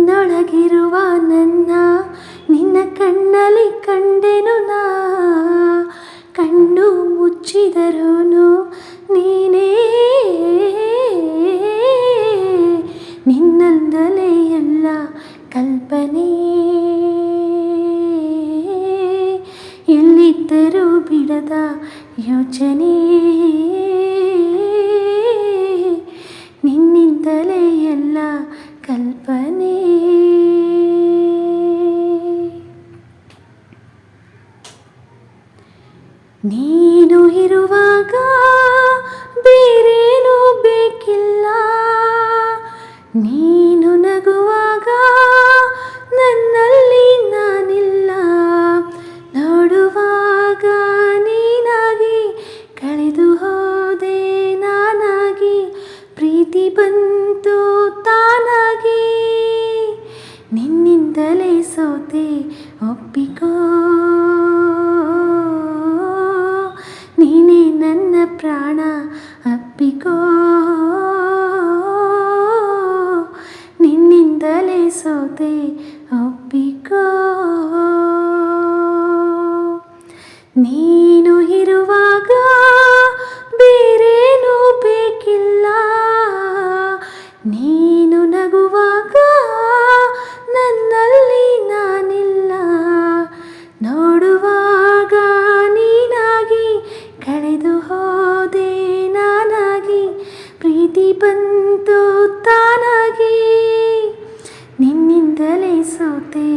ನಿನ್ನೊಳಗಿರುವ ನನ್ನ ನಿನ್ನ ಕಣ್ಣಲ್ಲಿ ಕಂಡೆನು ನಾ. ಕಣ್ಣು ಮುಚ್ಚಿದರೂ ನೀನೇ, ನಿನ್ನಂದಲೇ ಎಲ್ಲ ಕಲ್ಪನೆ. ಎಲ್ಲಿದ್ದರೂ ಬಿಡದ ಯೋಚನೆ, ನಿನ್ನಿಂದಲೇ ಎಲ್ಲ ಕಲ್ಪನೆ. ನೀನು ಇರುವಾಗ ಬೇರೇನೂ ಬೇಕಿಲ್ಲ, ನೀನು ನಗುವಾಗ ನನ್ನಲ್ಲಿ ನಾನಿಲ್ಲ. ನೋಡುವಾಗ ನೀನಾಗಿ ಕಳೆದು ಹೋದೆ ನಾನಾಗಿ, ಪ್ರೀತಿ ಬಂತು ತಾನಾಗಿ. ನಿನ್ನಿಂದಲೇ ಸೋತೆ ಒಪ್ಪಿಕೋ, ನೀನೇ ನನ್ನ ಪ್ರಾಣ ಅಪ್ಪಿಕೋ. ನಿನ್ನಿಂದಲೇ ಸೋತೆ ಒಪ್ಪಿಕೋ. ನೀನು ಇರುವಾಗ ಬೇರೇನೂ ಬೇಕಿಲ್ಲ, ನೀನು ನಗುವಾಗ ನನ್ನಲ್ಲಿ ನಾನಿಲ್ಲ. ನೋಡುವಾಗ ನೀನಾಗಿ ಕಳೆದು ಹೋದೆ ನಾನಾಗಿ, ಪ್ರೀತಿ ಬಂತು ತಾನಾಗಿ. ನಿನ್ನಿಂದಲೇ ಸೋತೆ